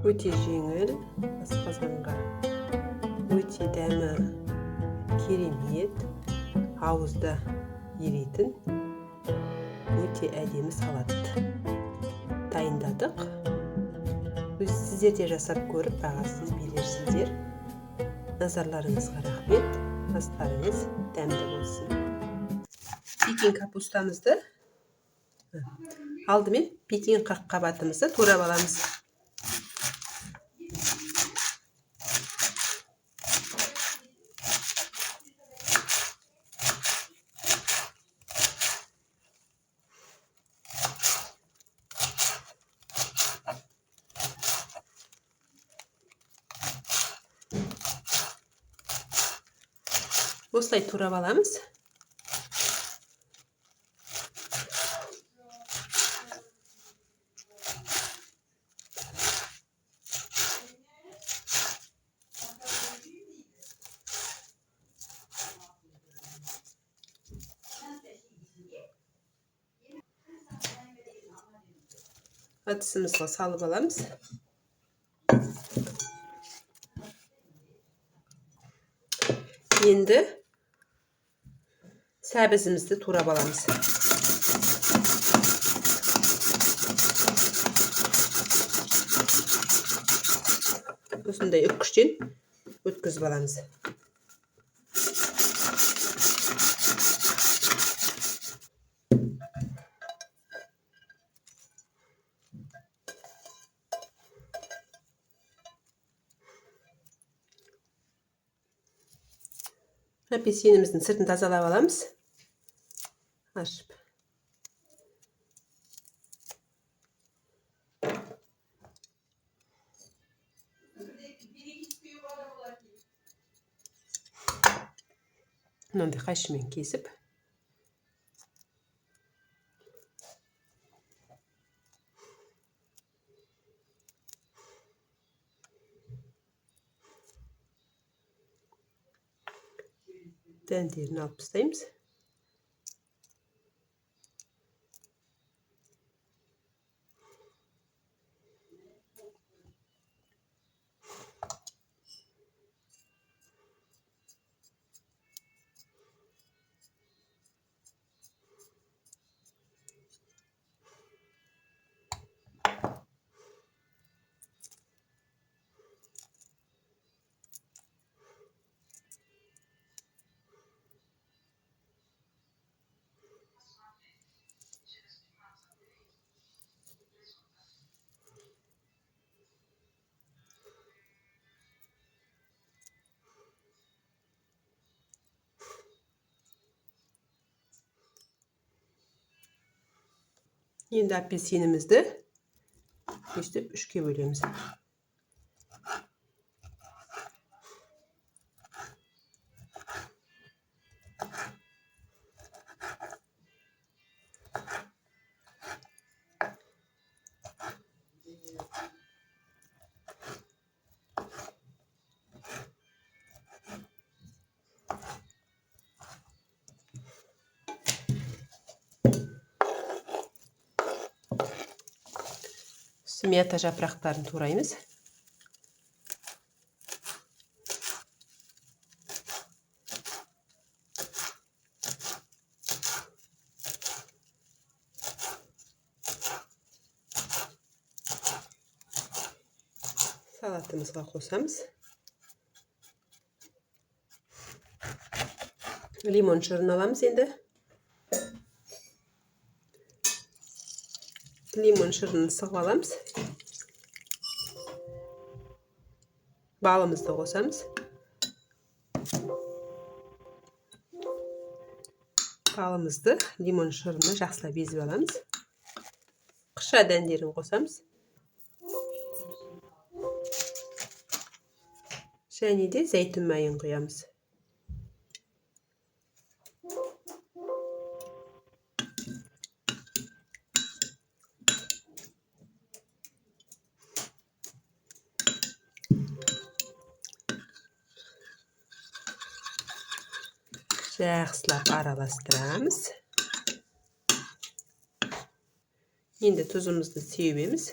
Өте жеңіл, асқазанға өте дәмі керемет, ауызда еритін өте әдемі салат дайындадық. Сіздер де жасап көріп, бағасыз берерсіздер. Назарларыңызға рахмет. Астарыңыз дәмді болсын. Пекин капустамызды алдымен пекин қабатымызды турап аламыз. Осылай турап аламыз. Ыдысымызға салып аламыз. Енді сәбізімізді турап аламыз. Осындай үккіштен өткізіп аламыз. Апельсиніміздің сыртын тазалап аламыз. Ашып. Мынандай қайшымен кесіп. Дәндерін алып тастаймыз. Енді апельсинімізді кештіп үшке бөлеміз. Мята жапырақтарын тураймыз. Салатымызға қосамыз. Лимон шырын аламыз енді. Лимон шырынын сығып аламыз. Балымызды қосамыз. Балымызды лимон шырынына жақсылап езіп аламыз. Қыша дәндерін қосамыз. Және де зәйтүн майын құямыз. Жақсылап араластырамыз. Енді тұзымызды сеуеміз.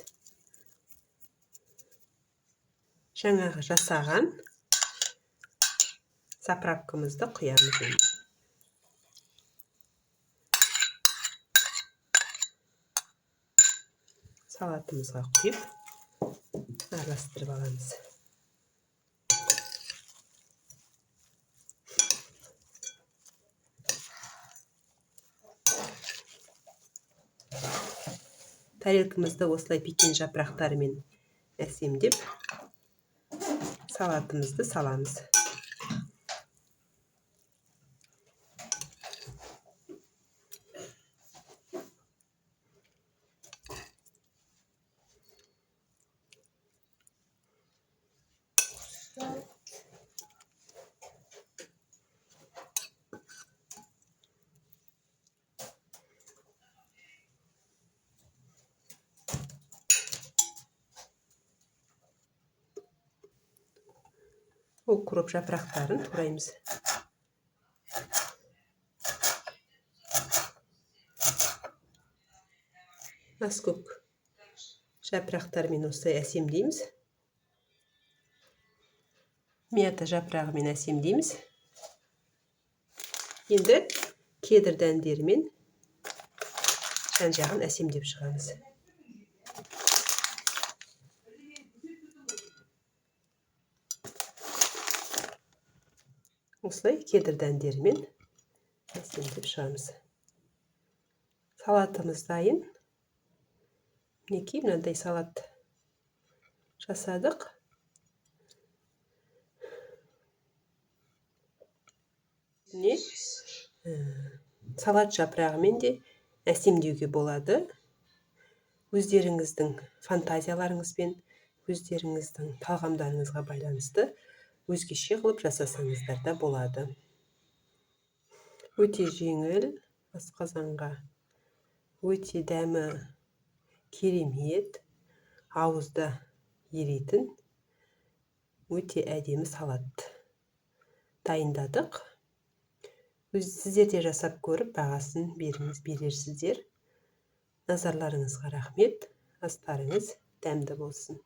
жаңағы жасаған заправкамызды құямыз енді. Салатымызға құйып, араластырып аламыз. Тарелкамызды осылай пекин жапырақтарымен әсемдеп, салатымызды саламыз. Укроп жапырақтарын тураймыз. Аскөк жапырақтарымен осылай әсемдейміз. Мята жапырағымен әсемдейміз. Енді кедір дәндерімен жан-жағын әсемдеп шығамыз. Осылай кедір дәндерімен әсемдеп шығамыз. Салатымыз дайын. Мінекей, мынандай салат жасадық. Салат жапырағымен де әсемдеуге болады. Өздеріңіздің фантазияларыңызбен, өздеріңіздің талғамдарыңызға байланысты өзгеше қылып жасасаңыздар да болады. Өте жеңіл, асқазанға өте дәмі керемет, ауызда еритін өте әдемі салат дайындадық. Сіздер де жасап көріп, бағасын берерсіздер. Назарларыңызға рахмет. Астарыңыз дәмді болсын.